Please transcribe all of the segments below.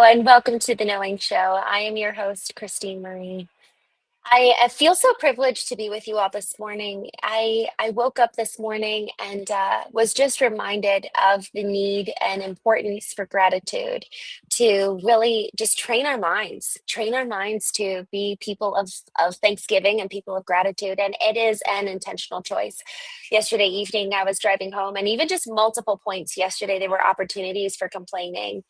and welcome to the Knowing Show. I am your host, Christene Marie. I feel so privileged to be with you all this morning. I woke up this morning and was just reminded of the need and importance for gratitude to really just train our minds to be people of thanksgiving and people of gratitude. And it is an intentional choice. Yesterday evening, I was driving home, and even just multiple points yesterday, there were opportunities for complaining.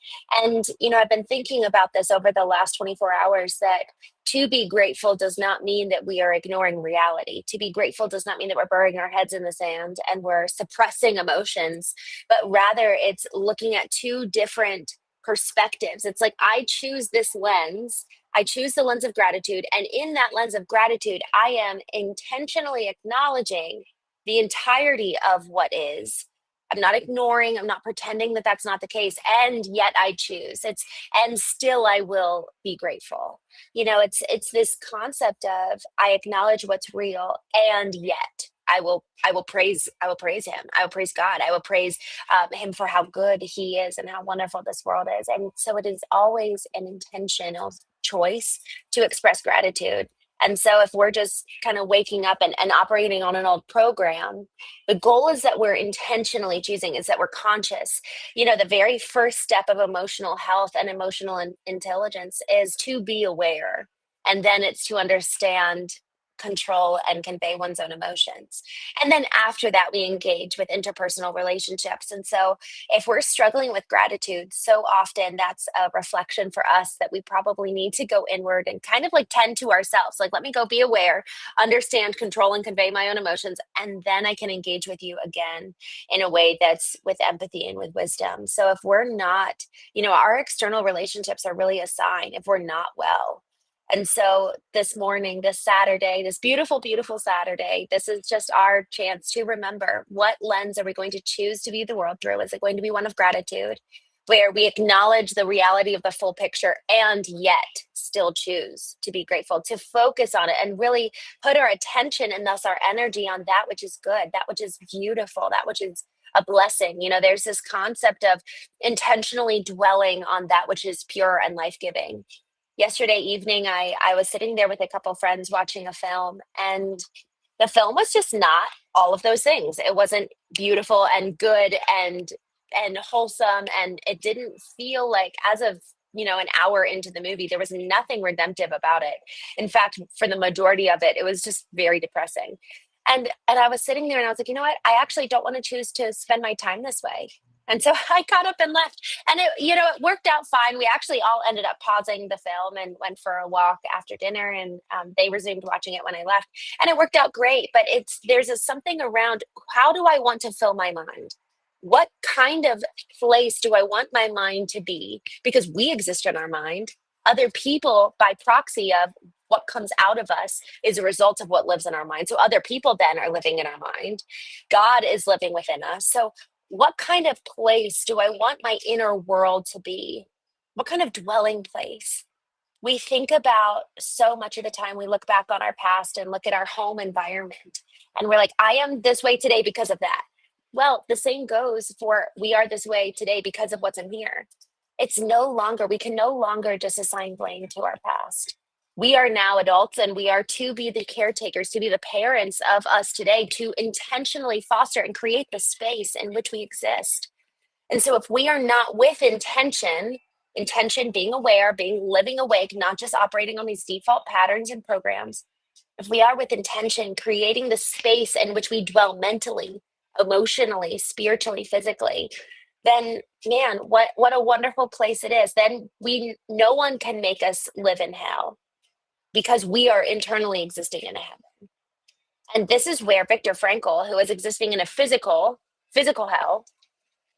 And, I've been thinking about this over the last 24 hours that to be grateful does not mean that we are ignoring reality. To be grateful does not mean that we're burying our heads in the sand and we're suppressing emotions, but rather it's looking at two different perspectives. It's like I choose this lens. I choose the lens of gratitude. And in that lens of gratitude, I am intentionally acknowledging the entirety of what is. I'm not ignoring, I'm not pretending that that's not the case. And yet I choose. And still I will be grateful. It's this concept of I acknowledge what's real, and yet I will praise him. I will praise God. I will praise him for how good he is and how wonderful this world is. And so it is always an intentional choice to express gratitude. And so if we're just kind of waking up and operating on an old program, the goal is that we're intentionally choosing, is that we're conscious. The very first step of emotional health and emotional intelligence is to be aware. And then it's to understand, control, and convey one's own emotions. And then after that, we engage with interpersonal relationships. And so if we're struggling with gratitude, so often that's a reflection for us that we probably need to go inward and kind of like tend to ourselves. Like, let me go be aware, understand, control, and convey my own emotions. And then I can engage with you again in a way that's with empathy and with wisdom. So if we're not, our external relationships are really a sign if we're not well. And so this morning, this Saturday, this beautiful, beautiful Saturday, this is just our chance to remember, what lens are we going to choose to view the world through? Is it going to be one of gratitude, where we acknowledge the reality of the full picture and yet still choose to be grateful, to focus on it and really put our attention and thus our energy on that which is good, that which is beautiful, that which is a blessing. There's this concept of intentionally dwelling on that which is pure and life-giving. Yesterday evening, I was sitting there with a couple friends watching a film, and the film was just not all of those things. It wasn't beautiful and good and wholesome, and it didn't feel like, as of an hour into the movie, there was nothing redemptive about it. In fact, for the majority of it, it was just very depressing. And I was sitting there and I was like, you know what? I actually don't want to choose to spend my time this way. And so I got up and left. And it worked out fine. We actually all ended up pausing the film and went for a walk after dinner, and they resumed watching it when I left. And it worked out great. But there's something around, how do I want to fill my mind? What kind of place do I want my mind to be? Because we exist in our mind. Other people, by proxy of what comes out of us, is a result of what lives in our mind. So other people then are living in our mind. God is living within us. So what kind of place do I want my inner world to be? What kind of dwelling place? We think about, so much of the time, we look back on our past and look at our home environment, and we're like, I am this way today because of that. Well, the same goes for, we are this way today because of what's in here. We can no longer just assign blame to our past. We are now adults, and we are to be the caretakers, to be the parents of us today, to intentionally foster and create the space in which we exist. And so if we are not with intention being aware, being living awake, not just operating on these default patterns and programs, if we are with intention, creating the space in which we dwell mentally, emotionally, spiritually, physically, then man, what a wonderful place it is. Then no one can make us live in hell, because we are internally existing in a heaven. And this is where Viktor Frankl, who is existing in a physical hell,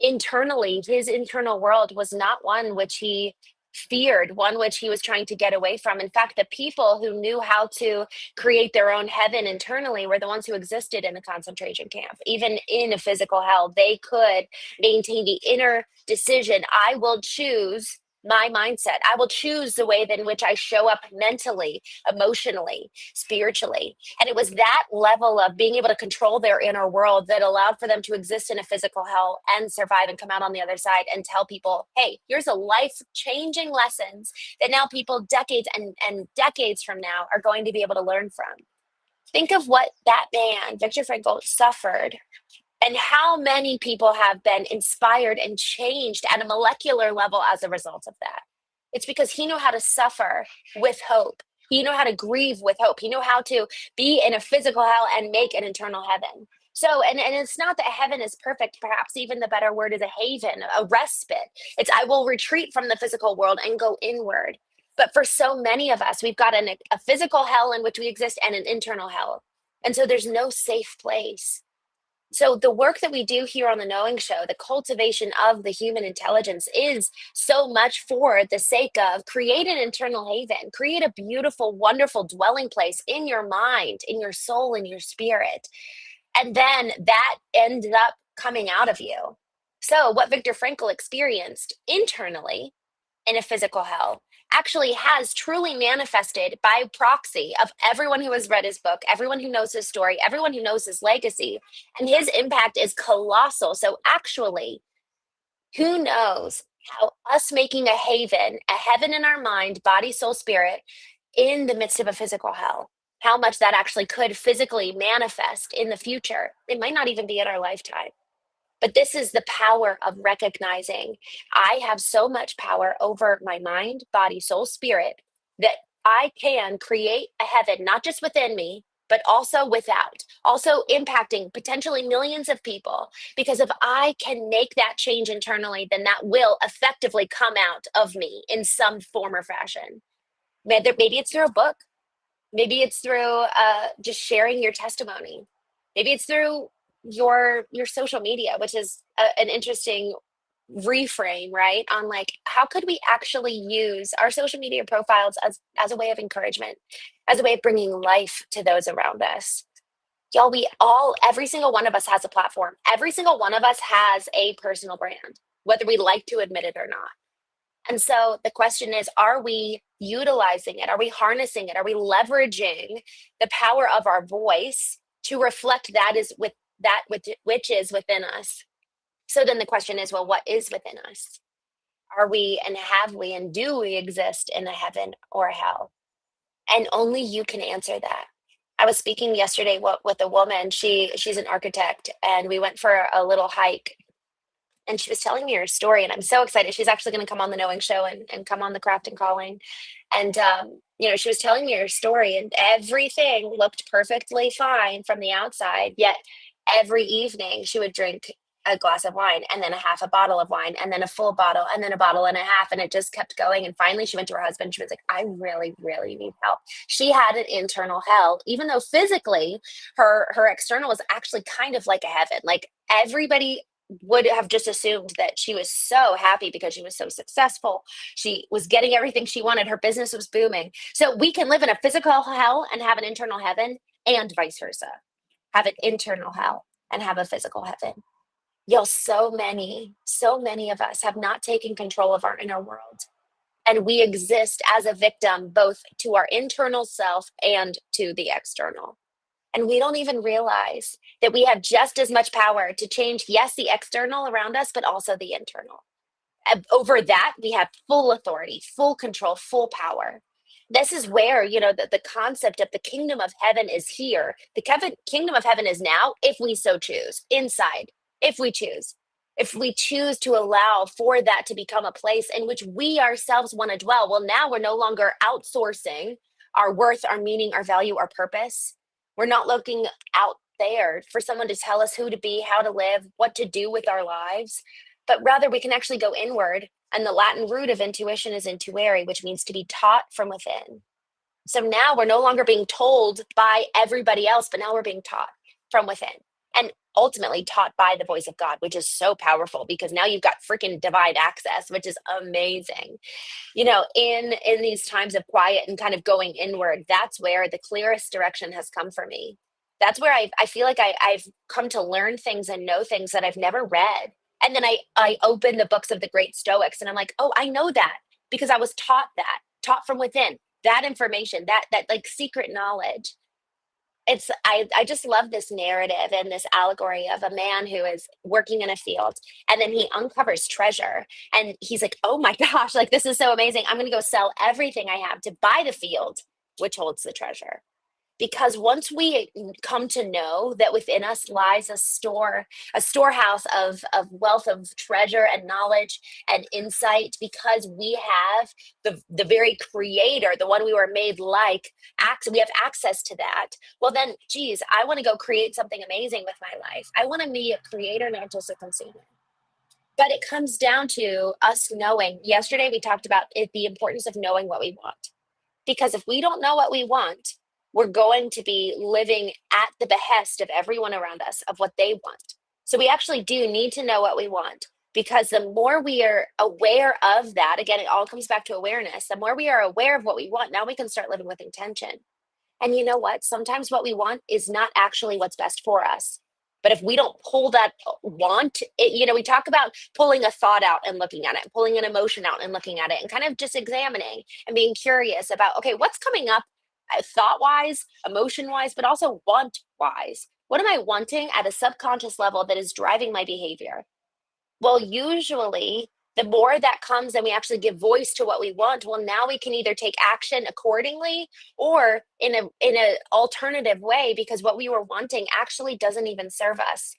internally, his internal world was not one which he feared, one which he was trying to get away from. In fact, the people who knew how to create their own heaven internally were the ones who existed in a concentration camp. Even in a physical hell, they could maintain the inner decision, I will choose my mindset. I will choose the way in which I show up mentally, emotionally, spiritually. And it was that level of being able to control their inner world that allowed for them to exist in a physical hell and survive and come out on the other side and tell people, hey, here's a life changing lessons that now people decades and decades from now are going to be able to learn from. Think of what that man, Viktor Frankl, suffered and how many people have been inspired and changed at a molecular level as a result of that. It's because he knew how to suffer with hope. He knew how to grieve with hope. He knew how to be in a physical hell and make an eternal heaven. So, and it's not that heaven is perfect. Perhaps even the better word is a haven, a respite. It's I will retreat from the physical world and go inward. But for so many of us, we've got a physical hell in which we exist and an internal hell. And so there's no safe place. So the work that we do here on the Knowing Show, the cultivation of the human intelligence is so much for the sake of create an internal haven, create a beautiful, wonderful dwelling place in your mind, in your soul, in your spirit. And then that ends up coming out of you. So what Viktor Frankl experienced internally in a physical hell actually has truly manifested by proxy of everyone who has read his book, everyone who knows his story, everyone who knows his legacy, and his impact is colossal. So actually, who knows how us making a haven, a heaven in our mind, body, soul, spirit, in the midst of a physical hell, how much that actually could physically manifest in the future. It might not even be in our lifetime. But this is the power of recognizing I have so much power over my mind, body, soul, spirit that I can create a heaven, not just within me, but also without, also impacting potentially millions of people. Because if I can make that change internally, then that will effectively come out of me in some form or fashion. Maybe it's through a book. Maybe it's through just sharing your testimony. Maybe it's through your social media, which is an interesting reframe, right? On like, how could we actually use our social media profiles as a way of encouragement, as a way of bringing life to those around us? Y'all, every single one of us has a platform. Every single one of us has a personal brand, whether we like to admit it or not. And so the question is, are we utilizing it? Are we harnessing it? Are we leveraging the power of our voice to reflect which is within us? So then the question is, well, what is within us? Are we and have we and do we exist in a heaven or a hell? And only you can answer that. I was speaking yesterday with a woman. She's an architect, and we went for a little hike, and she was telling me her story, and I'm so excited. She's actually going to come on the Knowing Show and come on the Craft and Calling. And she was telling me her story, and everything looked perfectly fine from the outside. Yet every evening she would drink a glass of wine, and then a half a bottle of wine, and then a full bottle, and then a bottle and a half, and it just kept going. And finally she went to her husband. She was like, I really, really need help. She had an internal hell, even though physically her external was actually kind of like a heaven. Like everybody would have just assumed that she was so happy because she was so successful. She was getting everything she wanted. Her business was booming. So we can live in a physical hell and have an internal heaven, and vice versa. Have an internal hell and have a physical heaven. Yo, so many of us have not taken control of our inner world. And we exist as a victim both to our internal self and to the external. And we don't even realize that we have just as much power to change, yes, the external around us, but also the internal. Over that, we have full authority, full control, full power. This is where, the concept of the kingdom of heaven is here. The kingdom of heaven is now, if we so choose, inside, if we choose. If we choose to allow for that to become a place in which we ourselves want to dwell, well, now we're no longer outsourcing our worth, our meaning, our value, our purpose. We're not looking out there for someone to tell us who to be, how to live, what to do with our lives, but rather we can actually go inward. And the Latin root of intuition is intuere, which means to be taught from within. So now we're no longer being told by everybody else, but now we're being taught from within. And ultimately taught by the voice of God, which is so powerful because now you've got freaking divine access, which is amazing. In these times of quiet and kind of going inward, that's where the clearest direction has come for me. That's where I feel like I've come to learn things and know things that I've never read. And then I open the books of the great Stoics and I'm like, oh, I know that. because I was taught from within, that information, that like secret knowledge. I just love this narrative and this allegory of a man who is working in a field, and then he uncovers treasure, and he's like, oh my gosh, like this is so amazing, I'm going to go sell everything I have to buy the field which holds the treasure. Because once we come to know that within us lies a storehouse of wealth, of treasure and knowledge and insight, because we have the very creator, the one we were made like, we have access to that. Well then, geez, I want to go create something amazing with my life. I want to be a creator, not just a consumer. But it comes down to us knowing. Yesterday we talked about the importance of knowing what we want, because if we don't know what we want, we're going to be living at the behest of everyone around us of what they want. So we actually do need to know what we want, because the more we are aware of that, again, it all comes back to awareness. The more we are aware of what we want, now we can start living with intention. And you know what? Sometimes what we want is not actually what's best for us. But if we don't pull that want, we talk about pulling a thought out and looking at it, pulling an emotion out and looking at it, and kind of just examining and being curious about, okay, what's coming up thought wise, emotion wise, but also want wise? What am I wanting at a subconscious level that is driving my behavior? Well, usually the more that comes and we actually give voice to what we want, well, now we can either take action accordingly or in a alternative way, because what we were wanting actually doesn't even serve us.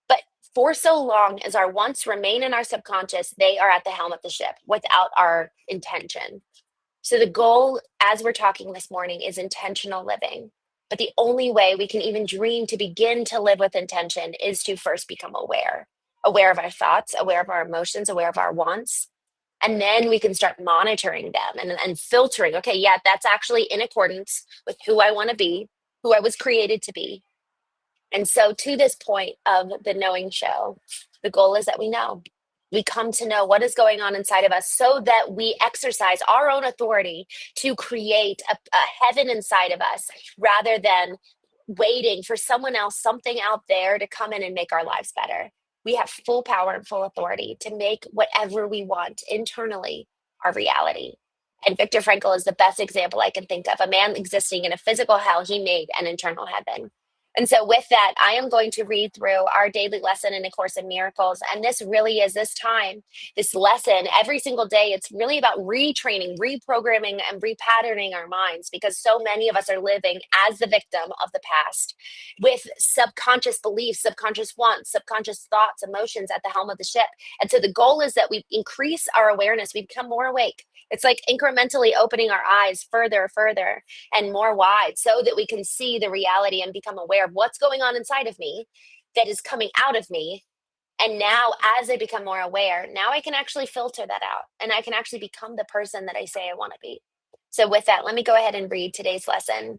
But for so long as our wants remain in our subconscious, they are at the helm of the ship without our intention. So the goal, as we're talking this morning, is intentional living. But the only way we can even dream to begin to live with intention is to first become aware of our thoughts, aware of our emotions, aware of our wants. And then we can start monitoring them and filtering. Okay, yeah, that's actually in accordance with who I want to be, who I was created to be. And so, to this point of the knowing show, the goal is that we know. We come to know what is going on inside of us so that we exercise our own authority to create a heaven inside of us, rather than waiting for someone else, something out there to come in and make our lives better. We have full power and full authority to make whatever we want internally our reality. And Viktor Frankl is the best example I can think of. A man existing in a physical hell, he made an internal heaven. And so, with that, I am going to read through our daily lesson in A Course in Miracles. And this really is this lesson every single day. It's really about retraining, reprogramming, and repatterning our minds, because so many of us are living as the victim of the past with subconscious beliefs, subconscious wants, subconscious thoughts, emotions at the helm of the ship. And so, the goal is that we increase our awareness, we become more awake. It's like incrementally opening our eyes further and more wide, so that we can see the reality and become aware of what's going on inside of me that is coming out of me. And now, as I become more aware, now I can actually filter that out, and I can actually become the person that I say I want to be. So with that, let me go ahead and read today's lesson.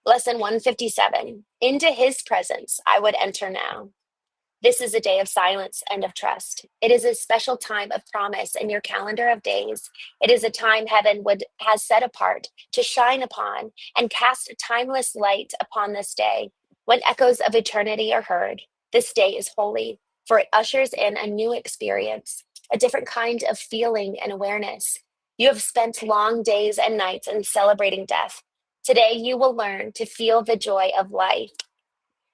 Lesson 157. Into his presence I would enter now. This is a day of silence and of trust. It is a special time of promise in your calendar of days. It is a time heaven has set apart to shine upon and cast a timeless light upon this day. When echoes of eternity are heard, this day is holy, for it ushers in a new experience, a different kind of feeling and awareness. You have spent long days and nights in celebrating death. Today you will learn to feel the joy of life.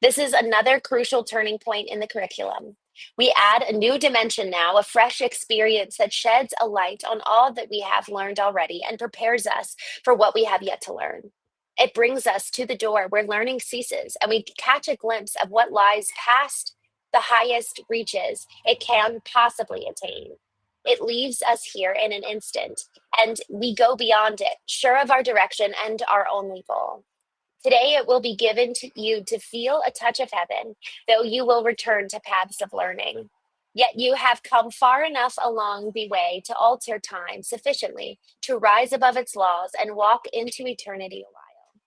This is another crucial turning point in the curriculum. We add a new dimension now, a fresh experience that sheds a light on all that we have learned already and prepares us for what we have yet to learn. It brings us to the door where learning ceases, and we catch a glimpse of what lies past the highest reaches it can possibly attain. It leaves us here in an instant, and we go beyond it, sure of our direction and our only goal. Today, it will be given to you to feel a touch of heaven, though you will return to paths of learning. Yet you have come far enough along the way to alter time sufficiently to rise above its laws and walk into eternity a while.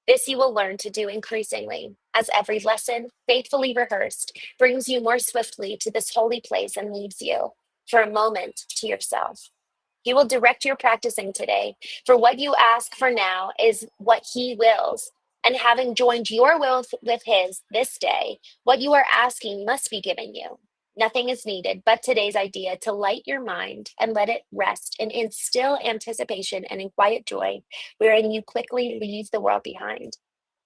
This you will learn to do increasingly, as every lesson, faithfully rehearsed, brings you more swiftly to this holy place and leaves you, for a moment, to yourself. He will direct your practicing today, for what you ask for now is what he wills. And having joined your will with his this day, what you are asking must be given you. Nothing is needed but today's idea to light your mind and let it rest and instill anticipation and in quiet joy, wherein you quickly leave the world behind.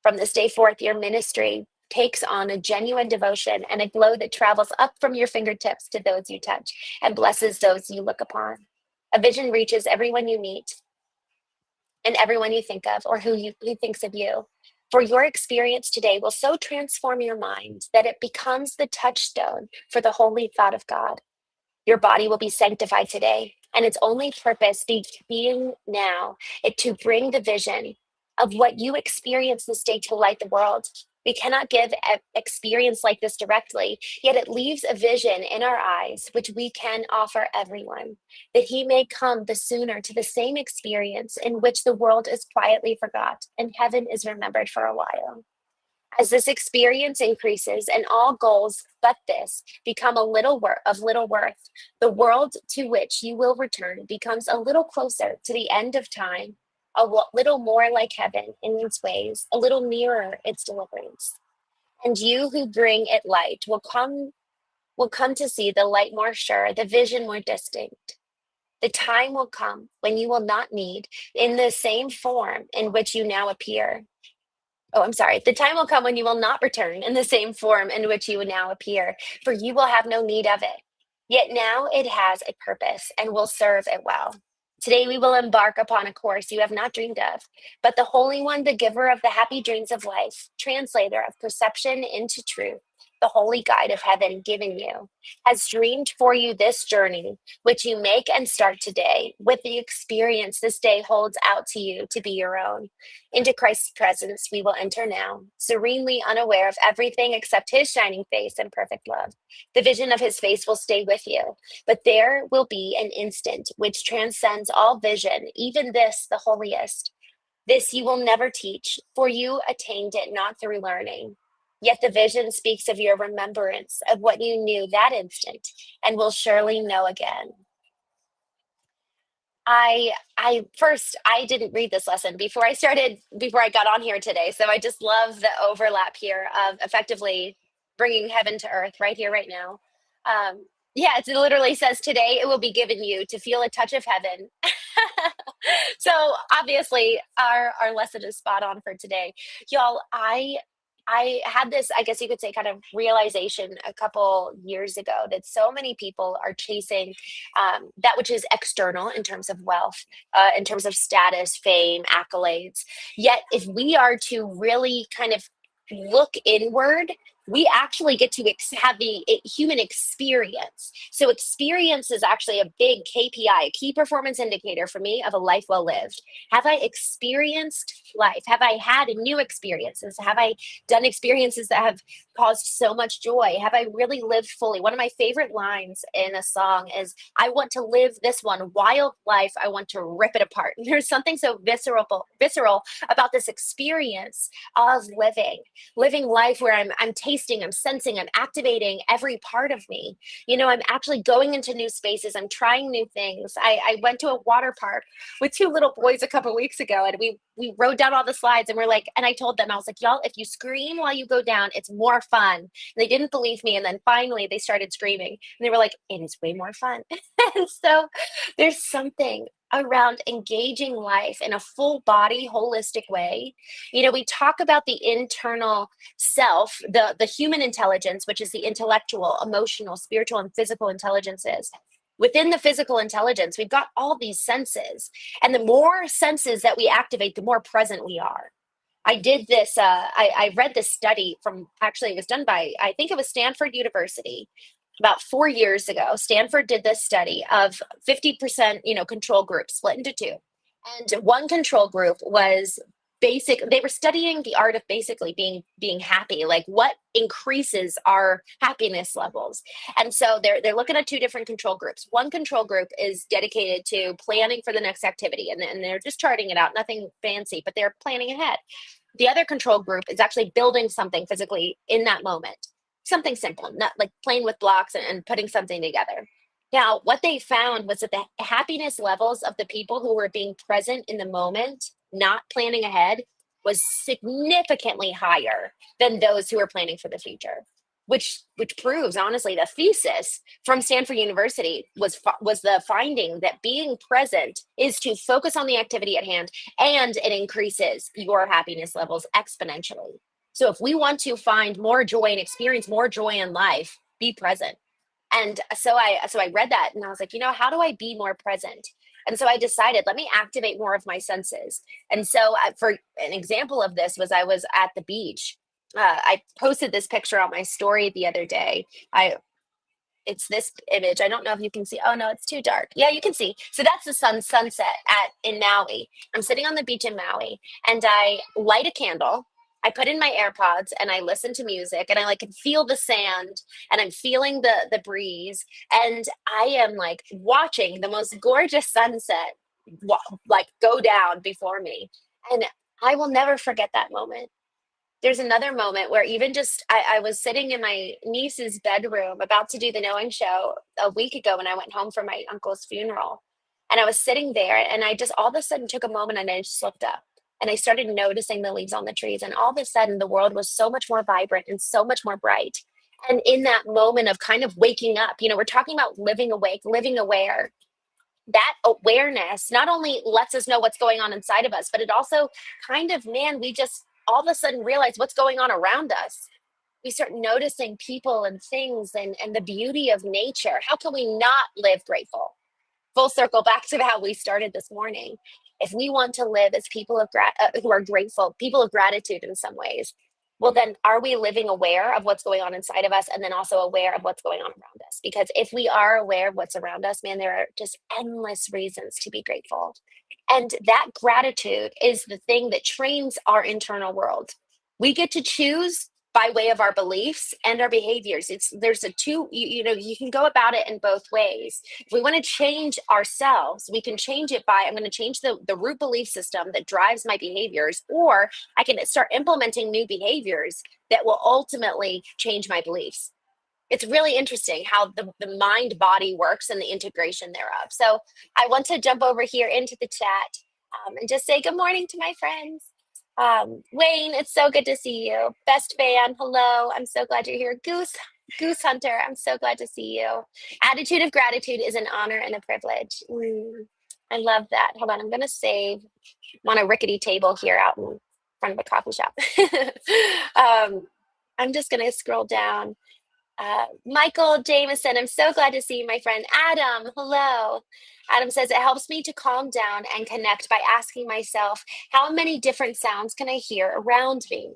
From this day forth, your ministry takes on a genuine devotion and a glow that travels up from your fingertips to those you touch and blesses those you look upon. A vision reaches everyone you meet and everyone you think of or who thinks of you. For your experience today will so transform your mind that it becomes the touchstone for the holy thought of God. Your body will be sanctified today, and its only purpose being now it to bring the vision of what you experience this day to light the world. We cannot give experience like this directly, yet it leaves a vision in our eyes which we can offer everyone, that he may come the sooner to the same experience in which the world is quietly forgot and heaven is remembered for a while. As this experience increases and all goals but this become of little worth, the world to which you will return becomes a little closer to the end of time, little more like heaven in its ways, a little nearer its deliverance. And you who bring it light will come to see the light more sure, the vision more distinct. The time will come when you will not need in the same form in which you now appear. Oh, I'm sorry. The time will come when you will not return in the same form in which you now appear, for you will have no need of it. Yet now it has a purpose and will serve it well. Today we will embark upon a course you have not dreamed of, but the Holy One, the giver of the happy dreams of life, translator of perception into truth, the holy guide of heaven given you, has dreamed for you this journey, which you make and start today with the experience this day holds out to you to be your own. Into Christ's presence we will enter now, serenely unaware of everything except his shining face and perfect love. The vision of his face will stay with you, but there will be an instant which transcends all vision, even this, the holiest. This you will never teach, for you attained it not through learning. Yet the vision speaks of your remembrance of what you knew that instant and will surely know again. I didn't read this lesson before I got on here today. So I just love the overlap here of effectively bringing heaven to earth right here, right now. Yeah, it literally says today it will be given you to feel a touch of heaven. So obviously our lesson is spot on for today. Y'all, I had this, I guess you could say, kind of realization a couple years ago that so many people are chasing that which is external in terms of wealth, in terms of status, fame, accolades. Yet, if we are to really kind of look inward, we actually get to have the human experience. So, experience is actually a big KPI, a key performance indicator for me of a life well lived. Have I experienced life? Have I had new experiences? Have I done experiences that have caused so much joy? Have I really lived fully? One of my favorite lines in a song is, I want to live this one wild life. I want to rip it apart. And there's something so visceral about this experience of living life where I'm tasting, I'm sensing, I'm activating every part of me. I'm actually going into new spaces. I'm trying new things. I went to a water park with two little boys a couple weeks ago, and we rode down all the slides, and we're like, and I told them, I was like, y'all, if you scream while you go down, it's more fun. And they didn't believe me. And then finally they started screaming, and they were like, it is way more fun. And so there's something around engaging life in a full body, holistic way. We talk about the internal self, the human intelligence, which is the intellectual, emotional, spiritual, and physical intelligences. Within the physical intelligence, we've got all these senses. And the more senses that we activate, the more present we are. I did this, I read this study from, actually, it was done by, I think it was Stanford University about 4 years ago. Stanford did this study of 50%, control group split into two. And one control group was they were studying the art of basically being happy, like what increases our happiness levels. And so they're looking at two different control groups. One control group is dedicated to planning for the next activity, and they're just charting it out, nothing fancy, but they're planning ahead. The other control group is actually building something physically in that moment, something simple, not like playing with blocks and putting something together. Now, what they found was that the happiness levels of the people who were being present in the moment, not planning ahead, was significantly higher than those who were planning for the future. which proves honestly the thesis from Stanford University was the finding that being present is to focus on the activity at hand, and it increases your happiness levels exponentially. So if we want to find more joy and experience more joy in life, be present. And so I read that and I was like, how do I be more present? And so I decided, let me activate more of my senses. And so for an example of this was I was at the beach. I posted this picture on my story the other day. I It's this image. I don't know if you can see. Oh no, it's too dark. Yeah, you can see. So that's the sunset at in Maui. I'm sitting on the beach in Maui, and I light a candle. I put in my AirPods and I listen to music, and I like can feel the sand, and I'm feeling the breeze, and I am like watching the most gorgeous sunset like go down before me, and I will never forget that moment. There's another moment where even just I was sitting in my niece's bedroom about to do the knowing show a week ago when I went home for my uncle's funeral. And I was sitting there and I just all of a sudden took a moment and I just looked up and I started noticing the leaves on the trees. And all of a sudden the world was so much more vibrant and so much more bright. And in that moment of kind of waking up, we're talking about living awake, living aware. That awareness not only lets us know what's going on inside of us, but it also kind of, man, we just all of a sudden realize what's going on around us. We start noticing people and things and the beauty of nature. How can we not live grateful? Full circle back to how we started this morning. If we want to live as people who are grateful, people of gratitude in some ways, well, then are we living aware of what's going on inside of us and then also aware of what's going on around us? Because if we are aware of what's around us, man, there are just endless reasons to be grateful. And that gratitude is the thing that trains our internal world. We get to choose by way of our beliefs and our behaviors. There's a two, you can go about it in both ways. If we want to change ourselves, we can change it by I'm going to change the root belief system that drives my behaviors, or I can start implementing new behaviors that will ultimately change my beliefs. It's really interesting how the mind body works and the integration thereof. So I want to jump over here into the chat and just say good morning to my friends. Wayne, it's so good to see you. Best fan, hello. I'm so glad you're here. Goose Hunter, I'm so glad to see you. Attitude of gratitude is an honor and a privilege. I love that. Hold on, I'm going to save. I'm on a rickety table here out in front of a coffee shop. I'm just going to scroll down. Michael Jameson, I'm so glad to see you, my friend. Adam, hello. Adam says, it helps me to calm down and connect by asking myself, how many different sounds can I hear around me?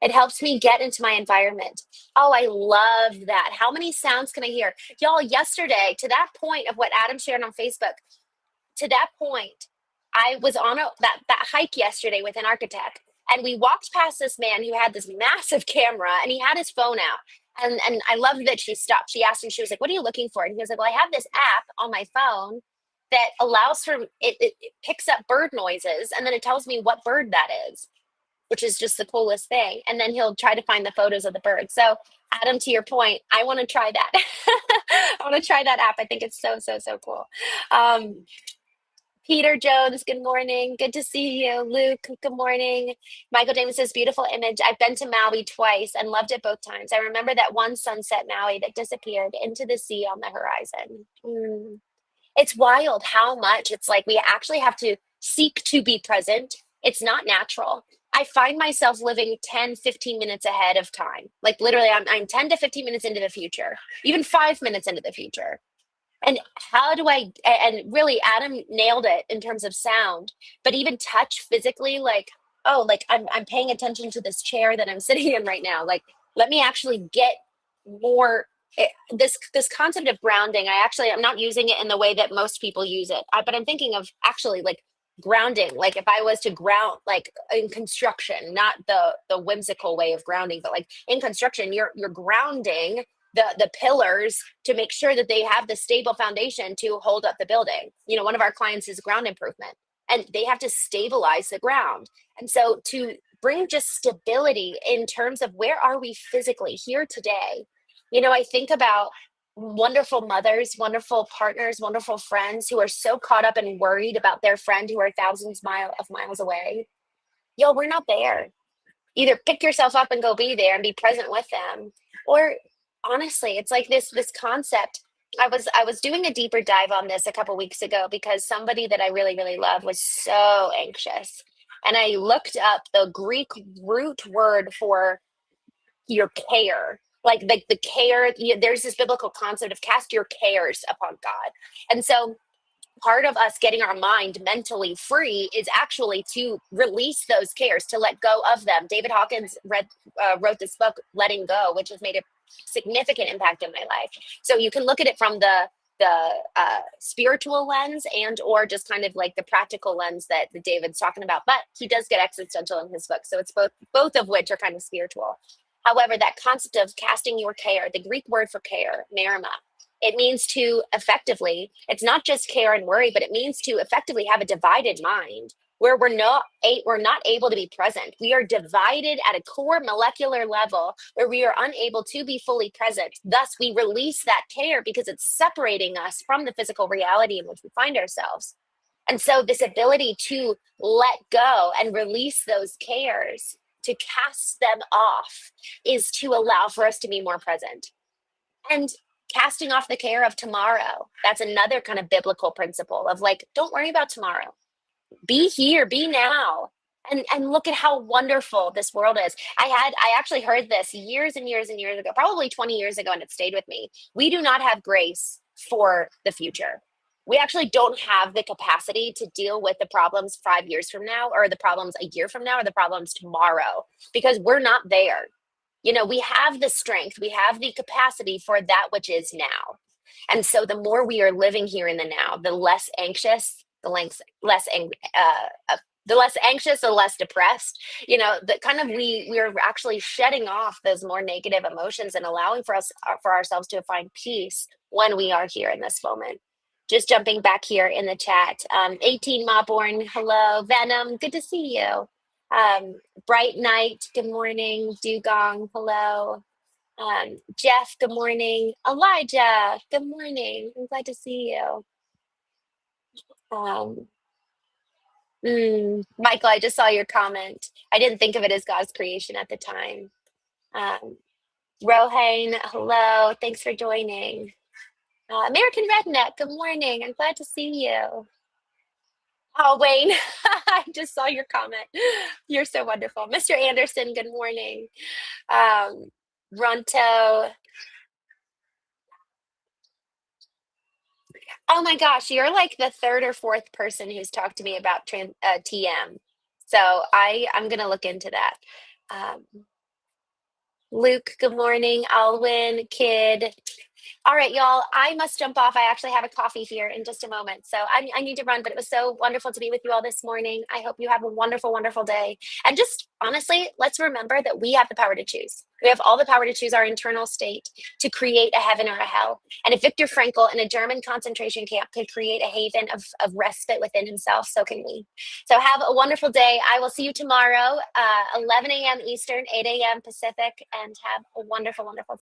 It helps me get into my environment. Oh, I love that. How many sounds can I hear? Y'all, yesterday, to that point of what Adam shared on Facebook, to that point, I was on that hike yesterday with an architect, and we walked past this man who had this massive camera, and he had his phone out. And I loved that she stopped. She asked him, she was like, "What are you looking for?" And he was like, "Well, I have this app on my phone that allows for it picks up bird noises, and then it tells me what bird that is." Which is just the coolest thing. And then he'll try to find the photos of the birds. So, Adam, to your point, I want to try that. I want to try that app. I think it's so, so, so cool. Peter Jones, good morning. Good to see you. Luke, good morning. Michael James says, beautiful image. I've been to Maui twice and loved it both times. I remember that one sunset Maui that disappeared into the sea on the horizon. It's wild how much it's like we actually have to seek to be present. It's not natural. I find myself living 10, 15 minutes ahead of time. Like literally, I'm 10 to 15 minutes into the future, even 5 minutes into the future. And how do and really, Adam nailed it in terms of sound, but even touch physically, like, oh, like I'm paying attention to this chair that I'm sitting in right now. Like, let me actually get more. This concept of grounding, I'm not using it in the way that most people use it, but I'm thinking of actually like grounding. Like if I was to ground, like in construction, not the whimsical way of grounding, but like in construction, you're grounding the pillars to make sure that they have the stable foundation to hold up the building. One of our clients is ground improvement, and they have to stabilize the ground. And so to bring just stability in terms of where are we physically here today, I think about wonderful mothers, wonderful partners, wonderful friends who are so caught up and worried about their friend who are thousands of miles away. Yo, we're not there. either pick yourself up and go be there and be present with them, or honestly, it's like this concept. I was doing a deeper dive on this a couple weeks ago because somebody that I really really love was so anxious, and I looked up the Greek root word for your care, like the care. There's this biblical concept of cast your cares upon God, and so part of us getting our mind mentally free is actually to release those cares, to let go of them. David Hawkins wrote this book, Letting Go, which has made a significant impact in my life. So you can look at it from the spiritual lens and or just kind of like the practical lens that David's talking about. But he does get existential in his book, so it's both of which are kind of spiritual. However, that concept of casting your care, the Greek word for care, merima, it means to effectively, it's not just care and worry, but it means to effectively have a divided mind where we're not able to be present. We are divided at a core molecular level where we are unable to be fully present. Thus, we release that care because it's separating us from the physical reality in which we find ourselves. And so this ability to let go and release those cares, to cast them off, is to allow for us to be more present. And casting off the care of tomorrow, that's another kind of biblical principle of like, don't worry about tomorrow. Be here, be now. And look at how wonderful this world is. I actually heard this years and years and years ago, probably 20 years ago, and it stayed with me. We do not have grace for the future. We actually don't have the capacity to deal with the problems 5 years from now, or the problems a year from now, or the problems tomorrow, because we're not there. We have the strength, we have the capacity for that which is now. And so the more we are living here in the now, the less anxious, the less anxious, the less depressed, the kind of we're actually shedding off those more negative emotions and allowing for ourselves to find peace when we are here in this moment. Just jumping back here in the chat. 18 Mawborn, hello. Venom, good to see you. Bright Night, good morning. Dugong, hello. Jeff, good morning. Elijah, good morning. I'm glad to see you. Um, Michael, I just saw your comment. I didn't think of it as God's creation at the time. Um, Rohane, hello. Thanks for joining. American Redneck, good morning. I'm glad to see you. Oh, Wayne, I just saw your comment. You're so wonderful. Mr. Anderson, good morning. Um, Ronto, oh my gosh, you're like the third or fourth person who's talked to me about TM. So I'm gonna look into that. Um, Luke, good morning. Alwyn, Kid. All right, y'all. I must jump off. I actually have a coffee here in just a moment. So I need to run, but it was so wonderful to be with you all this morning. I hope you have a wonderful, wonderful day. And just honestly, let's remember that we have the power to choose. We have all the power to choose our internal state to create a heaven or a hell. And if Viktor Frankl in a German concentration camp could create a haven of respite within himself, so can we. So have a wonderful day. I will see you tomorrow, 11 a.m. Eastern, 8 a.m. Pacific, and have a wonderful, wonderful